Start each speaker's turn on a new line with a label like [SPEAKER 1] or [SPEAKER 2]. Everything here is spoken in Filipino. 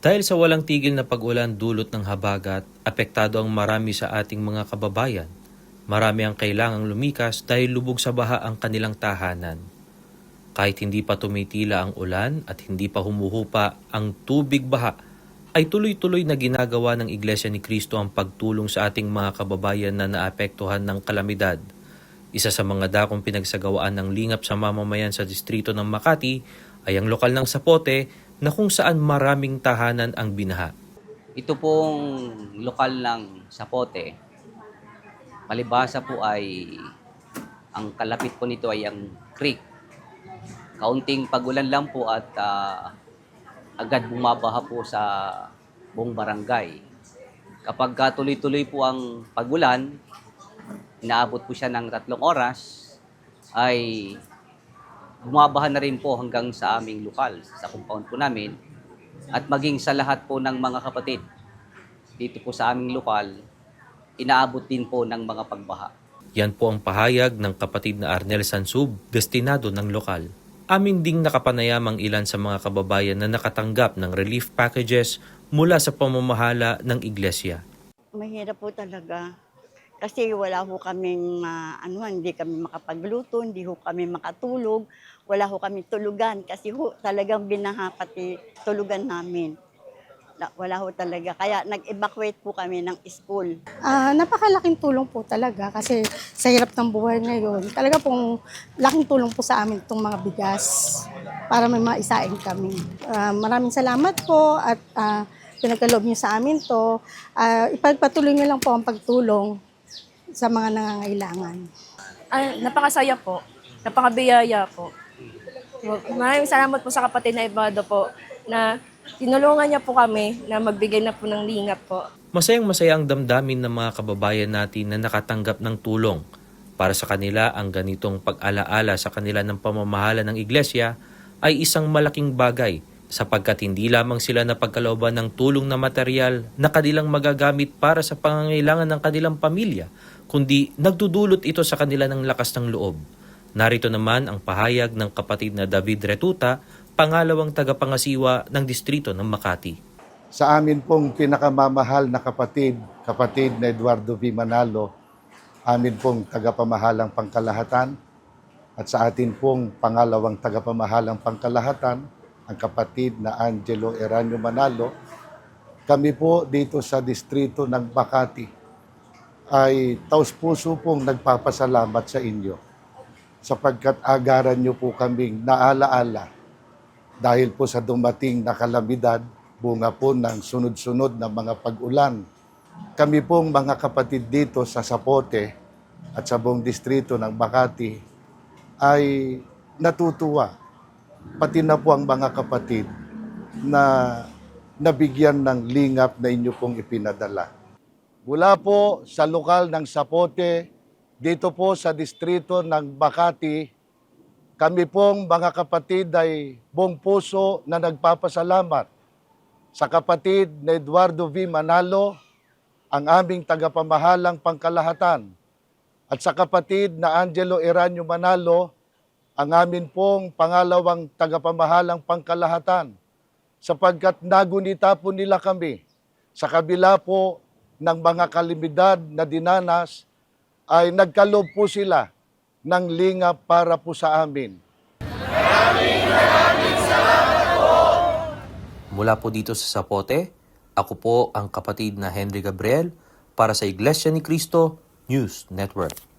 [SPEAKER 1] Dahil sa walang tigil na pag-ulan dulot ng habagat, apektado ang marami sa ating mga kababayan. Marami ang kailangang lumikas dahil lubog sa baha ang kanilang tahanan. Kahit hindi pa tumitila ang ulan at hindi pa humuhupa ang tubig baha, ay tuloy-tuloy na ginagawa ng Iglesia ni Cristo ang pagtulong sa ating mga kababayan na naapektuhan ng kalamidad. Isa sa mga dakong pinagsagawaan ng lingap sa mamamayan sa distrito ng Makati ay ang lokal ng Zapote na kung saan maraming tahanan ang binaha.
[SPEAKER 2] Ito pong lokal ng Zapote, palibhasa po ay ang kalapit po nito ay ang creek. Kaunting pagulan lang po at agad bumabaha po sa buong barangay. Kapag tuloy-tuloy po ang pagulan, inaabot po siya ng 3 oras, ay bumabaha na rin po hanggang sa aming lokal, sa compound po namin, at maging sa lahat po ng mga kapatid. Dito po sa aming lokal, inaabot din po ng mga pagbaha.
[SPEAKER 1] Yan po ang pahayag ng kapatid na Arnel Sansub, destinado ng lokal. Amin ding nakapanayam ang ilan sa mga kababayan na nakatanggap ng relief packages mula sa pamamahala ng iglesia.
[SPEAKER 3] Mahirap po talaga. Kasi wala ho kaming, hindi kami makapagluto, hindi ho kami makatulog, wala ho kami tulugan kasi ho talagang binaha pati tulugan namin. Wala ho talaga. Kaya nag-evacuate po kami ng school.
[SPEAKER 4] Napakalaking tulong po talaga kasi sa hirap ng buhay ngayon, talaga pong laking tulong po sa amin itong mga bigas para may maisain kami. Maraming salamat po at pinagkaloob niyo sa amin to. Ipagpatuloy niyo lang po ang pagtulong sa mga nangangailangan.
[SPEAKER 5] Napakasaya po. Napakabiyaya po. Maraming salamat po sa kapatid na Ibado po na tinulungan niya po kami na magbigay na po ng lingap po.
[SPEAKER 1] Masayang-masaya ang damdamin ng mga kababayan natin na nakatanggap ng tulong. Para sa kanila, ang ganitong pag-alaala sa kanila ng pamamahala ng iglesia ay isang malaking bagay sapagkat hindi lamang sila napagkalooban ng tulong na material na kanilang magagamit para sa pangangailangan ng kanilang pamilya, kundi nagdudulot ito sa kanila ng lakas ng loob. Narito naman ang pahayag ng kapatid na David Retuta, pangalawang tagapangasiwa ng distrito ng Makati.
[SPEAKER 6] Sa amin pong pinakamamahal na kapatid na Eduardo V. Manalo, amin pong tagapamahalang pangkalahatan, at sa atin pong pangalawang tagapamahalang pangkalahatan, ang kapatid na Angelo Eranio Manalo, kami po dito sa distrito ng Makati ay taus-puso pong nagpapasalamat sa inyo sapagkat agaran nyo po kaming naalaala dahil po sa dumating na kalamidad, bunga po ng sunod-sunod na mga pag-ulan. Kami pong mga kapatid dito sa Zapote at sa buong distrito ng Makati ay natutuwa. Pati na po ang mga kapatid na nabigyan ng lingap na inyo pong ipinadala. Mula po sa lokal ng Zapote, dito po sa distrito ng Makati, kami pong mga kapatid ay buong puso na nagpapasalamat sa kapatid na Eduardo V. Manalo, ang aming tagapamahalang pangkalahatan, at sa kapatid na Angelo Eranio Manalo, ang amin pong pangalawang tagapamahalang pangkalahatan, sapagkat nagunita po nila kami sa kabila po ng mga kalamidad na dinanas, ay nagkaloob po sila ng lingap para po sa amin.
[SPEAKER 1] Maraming salamat po! Mula po dito sa Zapote, ako po ang kapatid na Henry Gabriel para sa Iglesia ni Cristo News Network.